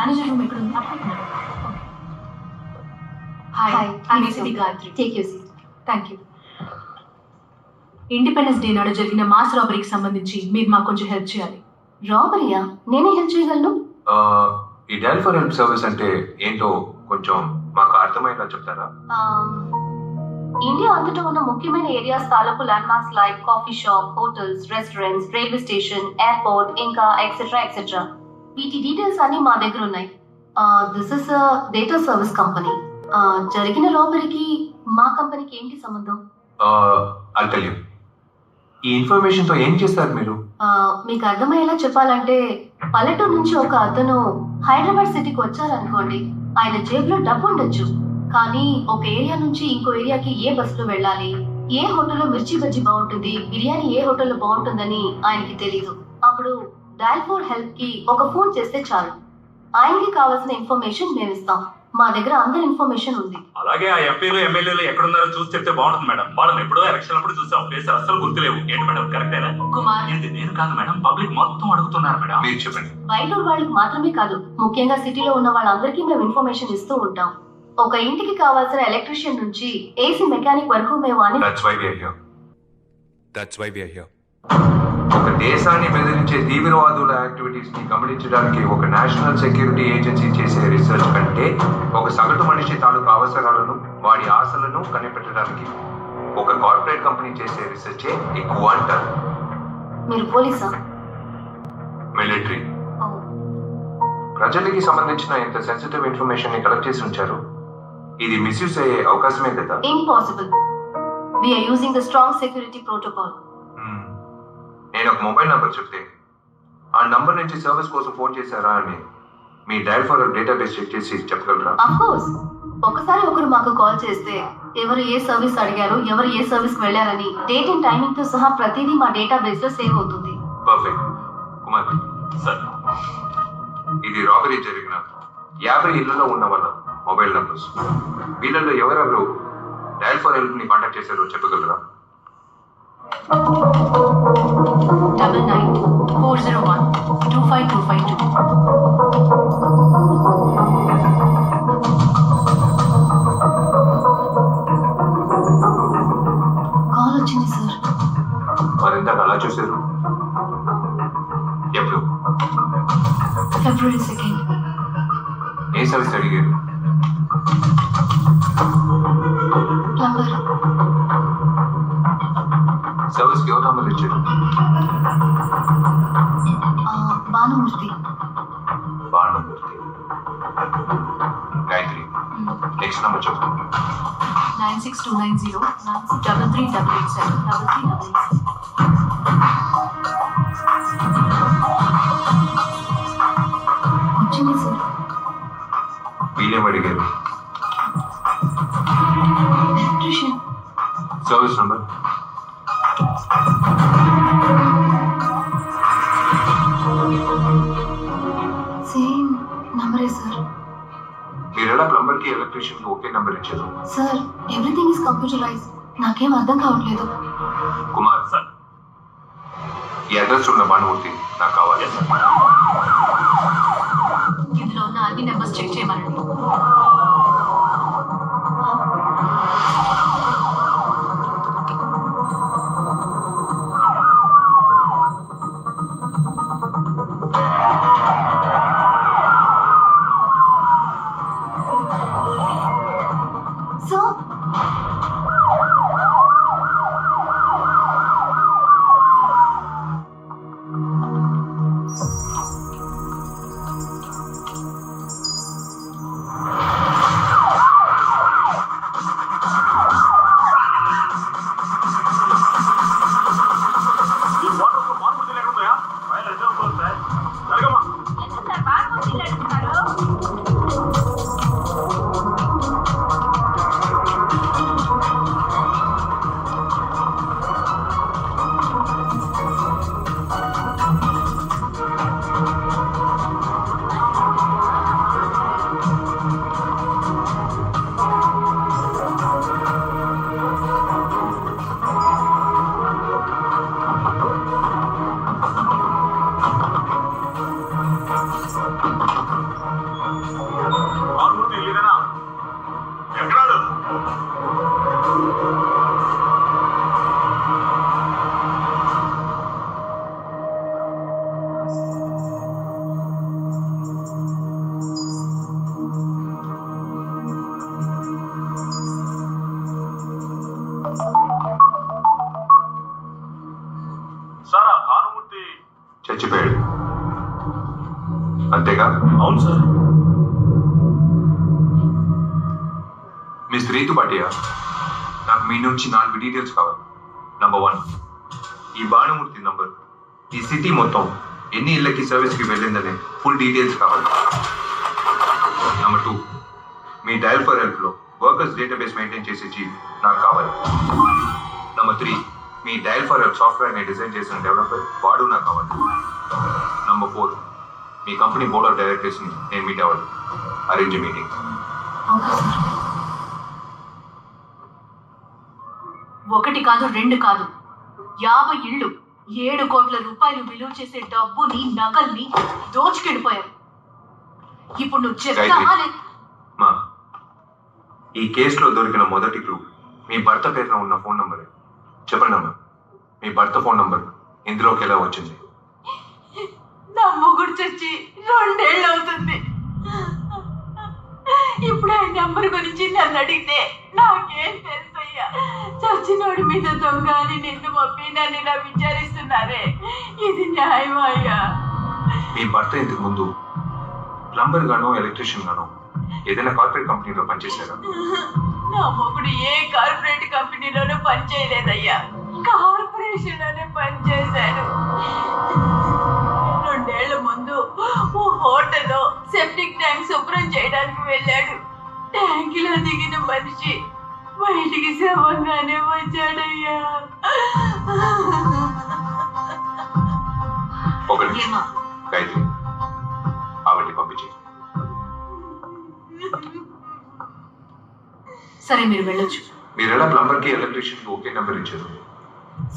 Manager room ఎక్కడ ఉంది? Hi, I city Gayatri. Take your seat. Thank you. Independence day నాడు జరిగిన మాస్ రాబరీకి సంబంధించి మీరు మాకు కొంచెం హెల్ప్ చేయాలి. రాబరీయా? నేనే హెల్ప్ చేయగలను. ఈ డయల్ ఫర్ హెల్ప్ సర్వీస్ అంటే ఏంటో కొంచెం మాకు అర్థమయ్యేలా చెప్తారా? ఇండియా అంతటా ఉన్న ముఖ్యమైన ఏరియాస్ తాలూకు land marks like coffee shop, hotels, restaurants, railway station, airport, ఇంకా ఎక్సెట్రా ఎక్సెట్రా. వీటి డీటెయిల్స్ అన్ని మా దగ్గర ఉన్నాయి. This is data service company. జరిగిన రాబరీకి మా కంపెనీకి ఏంటి సంబంధం? I'll tell you. ఈ ఇన్ఫర్మేషన్ తో ఏం చేస్తారు మీరు? మీకు అర్థమయ్యేలా చెప్పాలంటే పల్లెటూరు నుంచి ఒక అతను హైదరాబాద్ సిటీకి వచ్చారనుకోండి. ఆయన జేబులో డబ్బు ఉండొచ్చు, కానీ ఒక ఏరియా నుంచి ఇంకో ఏరియాకి ఏ బస్సులో వెళ్ళాలి, ఏ హోటల్లో మిర్చి బజ్జీ బాగుంటుంది, బిర్యానీ ఏ హోటల్లో బాగుంటుందని ఆయనకి తెలీదు. అప్పుడు డయల్ ఫర్ హెల్ప్ కి ఒక ఫోన్ చేస్తే చాలు, ఆయనకి కావాల్సిన ఇన్ఫర్మేషన్ మేము ఇస్తాం. మా దగ్గర అందరి ఇన్ఫర్మేషన్ ఉంది. అలాగే ఆ ఎంపీలు ఎమ్మెల్యేలు ఎక్కడున్నారో చూసి చెప్తే బాగుంటుంది మేడం. వాళ్ళని ఎప్పుడో ఎలక్షన్ అప్పుడు చూసాం, ప్లేస్ అస్సలు గుర్తులేవు. ఏంటి మేడం, కరెక్టేనా? కుమార్, ఇది నేను కాదు మేడం, పబ్లిక్ మొత్తం అడుగుతున్నారు మేడం. మీరు చెప్పండి. బయట వాళ్ళకి మాత్రమే కాదు, ముఖ్యంగా సిటీలో ఉన్న వాళ్ళందరికీ మేము ఇన్ఫర్మేషన్ ఇస్తూ ఉంటాం. ఒక ఇంటికి కావాల్సిన ఎలక్ట్రీషియన్ నుంచి ఏసీ మెకానిక్ వరకు మేము అన్ని. That's why we are here. ఒక దేశాన్ని బెదిరించే తీవ్రవాదుల యాక్టివిటీస్ ని గమనించడానికి ఒక నేషనల్ సెక్యూరిటీ ఏజెన్సీ చేసే రీసెర్చ్ కంటే ఒక సగటు మనిషి తాలూకు అవసరాలను, వాడి ఆశలను కనిపెట్టడానికి ఒక కార్పొరేట్ కంపెనీ చేసే రీసెర్చే ఎక్కువ అంటారు. మీరు పోలీసా? మిలిటరీ. ప్రజలకి సంబంధించిన ఇంత సెన్సిటివ్ ఇన్ఫర్మేషన్ ని కలెక్ట్ చేసి ఉంచారు. ఇది మిస్యూజ్ అయ్యే అవకాశమే కదా? Impossible. We are using the strong security protocol. నేను ఒక మొబైల్ నంబర్ చెప్తే ఆ నంబర్ నుంచి సర్వీస్ కోసం ఫోన్ చేశారా అని మీ డయల్ ఫర్ డేటాబేస్ చెక్ చేసి చెప్పగలరా? Of course. ఒకసారి ఒకరు మాకు కాల్ చేస్తే ఎవరు ఏ సర్వీస్ అడిగారు, ఎవరు ఏ సర్వీస్ వెళ్ళారని డేట్ అండ్ టైమింగ్ తో సహా ప్రతిదీ మా డేటాబేస్ లో సేవ్ అవుతుంది. పర్ఫెక్ట్. కుమార్ సార్, ఇది రాబరీ జరిగిన 50 ఇళ్లలో ఉన్న వాళ్ళ మొబైల్ నంబర్స్. వీళ్ళల్లో ఎవరెవరు డయల్ ఫర్ హెల్ప్ ని కాంటాక్ట్ చేశారో చెప్పగలరా? 99-401-25252. కాల్ వచ్చింది సార్. మరింత అలా చూశారు? ఎప్పుడు? February 2nd. ఏ సర్వీస్ అడిగారు? ప్లంబర్. సర్వీస్ ఎవరు నంబర్ ఇచ్చారు? భానుమూర్తి. భానుమూర్తి. గాయత్రి, నెక్స్ట్ నంబర్ చెప్పు. 96-290-3388-7. వచ్చింది సార్. వీళ్ళేం అడిగారు? ఎలక్ట్రీషియన్. Service number? సేమ్ నంబరే సార్. మీరు ఎలా ప్లంబర్ కి ఎలక్ట్రీషియన్ కి ఒకే నంబర్ ఇచ్చారు? Sir, everything is computerize. నాకేం అర్థం కావట్లేదు. కుమార్ సార్, ఈ అడ్రస్ ఉన్న భానుమూర్తి నాకు కావాలి. ఇందులో ఉన్న అన్ని నెంబర్స్ చెక్ చేయమనండి. సో చచ్చిపోయాడు. అంతేగా? అవును సార్. మిస్ రీతు పాటియా, నాకు మీ నుంచి 4 డీటెయిల్స్ కావాలి. నంబర్ 1, ఈ భానుమూర్తి నంబర్, ఈ సిటీ మొత్తం ఎన్ని ఇళ్ళకి సర్వీస్కి వెళ్ళిందనే ఫుల్ డీటెయిల్స్ కావాలి. నంబర్ 2, మీ డయల్ ఫర్ హెల్ప్లో వర్కర్స్ డేటాబేస్ మెయింటైన్ చేసే చీఫ్ నాకు కావాలి. నంబర్ 3, మీ డయల్ ఫర్ హెల్ప్ సాఫ్ట్వేర్ని డిజైన్ చేసిన డెవలపర్ వాడు నాకు కావాలి. నంబర్ 4, మీ కంపెనీ బోర్డ్ ఆఫ్ డైరెక్టర్స్ని నేను మీట్ అవ్వాలి. Arrange meeting. Okay sir. 1 కాదు 2 కాదు 50 ఇళ్ళు, 7 కోట్ల రూపాయలు విలువ చేసే డబ్బుని, నగల్ని దోచుకెళ్ళిపోయారు. ఇప్పుడు నువ్వు చెప్తావా? మా ఈ కేసులో దొరికిన మొదటి క్లూ మీ భర్త పేరున ఉన్న ఫోన్ నంబరే. చెప్పండి అమ్మా, మీ భర్త ఫోన్ నంబర్ ఇందులోకి ఎలా వచ్చింది? నా మొగుడు చచ్చి 2 ఏళ్ళు అవుతుంది. ఇప్పుడు ఆ నెంబర్ గురించి నన్ను అడిగితే నాకేం తెలుసయ్యా? చచ్చినోడి మీద దొంగ అని నిన్ను పంపి నన్ను ఇలా విచారిస్తున్నారే, ఇది న్యాయమా అయ్యా? మీ భర్త ఇంతకు ముందు ప్లంబర్ గానో ఎలక్ట్రీషియన్ గానో ఏదైనా కార్పొరేట్ కంపెనీలో పనిచేశారా? నా మొగుడు ఏ కార్పొరేట్ కంపెనీలోనూ పనిచేయలేదయ్యా, కార్పొరేషన్ లోనే పనిచేశాడు. 2 ఏళ్ల ముందు ఓ హోటల్లో సెప్టిక్ ట్యాంక్ శుభ్రం చేయడానికి వెళ్ళాడు. ట్యాంకులో దిగిన మనిషి బయటికి శవంగానే వచ్చాడయ్యా. ఒక నిమిషం గాయత్రి, ఆవిడ్ని పంపించి. సరే, మీరు వెళ్ళొచ్చు. మీరు ఎలా ప్లంబర్కి ఎలక్ట్రీషియన్కి ఒకే నెంబర్ ఇచ్చారు?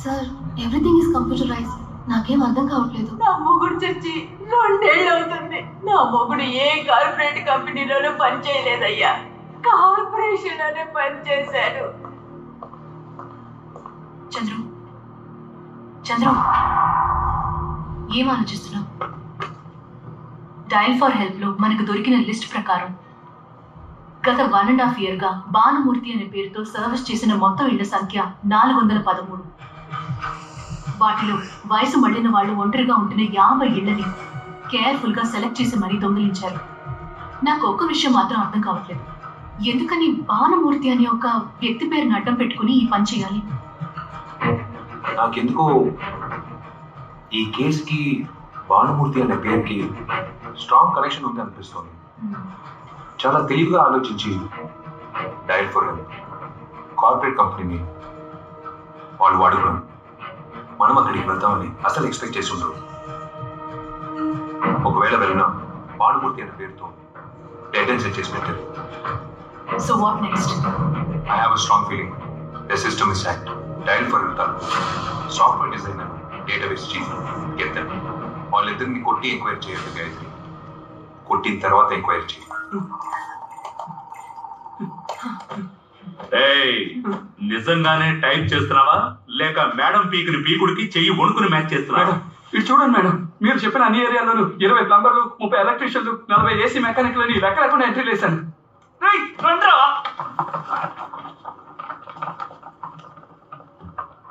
Sir, everything is computerize. నాకేం అర్థం కావట్లేదు. నా మొగుడు చచ్చి 2 ఏళ్ళు అవుతుంది. నా మొగుడు ఏ కార్పొరేట్ కంపెనీలోనూ పనిచేయలేదయ్యా, కార్పొరేషన్ లోనే పనిచేశాడు. చంద్రు, చంద్రు, ఏం ఆలోచిస్తున్నావు? డయల్ ఫర్ హెల్ప్ లో మనకు దొరికిన లిస్ట్ ప్రకారం గత 1.5 year గా భానుమూర్తి అనే పేరుతో సర్వీస్ చేసిన మొత్తం ఇళ్ల సంఖ్య 413. వాటిలో వయసు మళ్లిన వాళ్ళు ఒంటరిగా ఉంటున్న 50 ఇళ్లని కేర్ఫుల్ గా సెలెక్ట్ చేసి మరీ దొంగిలించారు. నాకు ఒక్క విషయం మాత్రం అర్థం కావట్లేదు. ఎందుకని భానుమూర్తి అనే ఒక వ్యక్తి పేరుని అడ్డం పెట్టుకుని ఈ పని చేయాలి? నాకెందుకో ఈ కేసుకి భానుమూర్తి అనే పేరుకి స్ట్రాంగ్ కనెక్షన్ ఉంది అనిపిస్తుంది. చాలా తెలివిగా ఆలోచించి డయల్ ఫర్ హెల్ప్ కార్పొరేట్ కంపెనీని వాళ్ళు వాడుకున్నాం. మనం అక్కడికి వెళ్తామని అసలు ఎక్స్పెక్ట్ చేసి ఉండరు. ఒకవేళ వెళ్ళినా భానుమూర్తి అనే పేరుతో డెడ్ అండ్ సెట్ చేసి పెట్టారు. So what next? I have a strong feeling the system is hacked. Dial for Ulta. Software designer, database chief. Get them. వాళ్ళిద్దరిని కొట్టి ఎంక్వైరీ చేయాలి గాయత్రి. కొట్టిన తర్వాత ఎంక్వైరీ చేయాలి. నిజంగానే టైప్ చేస్తున్నావా లేక మేడం పీకుని పీకుడికి చెయ్యి వణుకుని మ్యాచ్ చేస్తున్నావా? ఇటు చూడండి మేడం, మీరు చెప్పిన అన్ని ఏరియాలోనూ 20 ప్లంబర్లు, 30 ఎలక్ట్రీషియన్లు, 40 ఏసీ మెకానిక్లని లెక్క లేకుండా ఎంట్రీ వేశాను.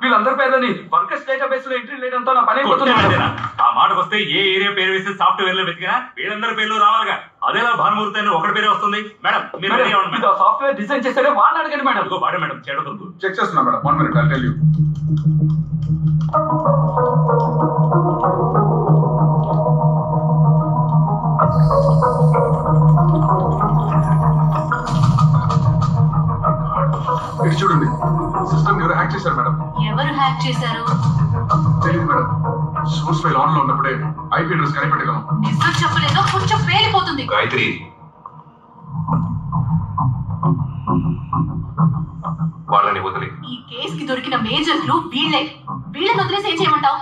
వీళ్ళందరి పేర్లని వర్కర్స్ డేటాబేస్ లో ఎంట్రీ లేడంతో నా పని అయిపోతుంది. ఆ మాటకు వస్తే ఏ ఏరియా పేరు వేసి సాఫ్ట్వేర్ లో వెతికినా వీళ్ళందరి పేర్లు రావాలిగా. అదేలా భానుమూర్తి అని ఒకటి పేరే వస్తుంది. మేడం మీరు సాఫ్ట్వేర్ డిజైన్ చేశాడే వాడిని అడగండి మేడం. వాడే మేడం చెడదు. చెక్ చేస్తున్నా madam. 1 minute, I'll tell you. ఇది చూడండి, సిస్టమ్ ఎవరు హ్యాక్ చేశారు మేడం? ఎవరు హ్యాక్ చేశారు? తెలియదు మేడం. సోర్స్ ఫైల్ ఆన్ లో ఉన్నప్పుడే ఐపీ అడ్రస్ కనిపెట్టగలం. నిజం చెప్పలేదో కొంచెం పేలిపోతుంది. గాయత్రి, వాళ్ళని వదిలి. ఈ కేసుకి దొరికిన మేజర్ క్లూ వీళ్ళని వదిలేసి ఏం చేయమంటావు?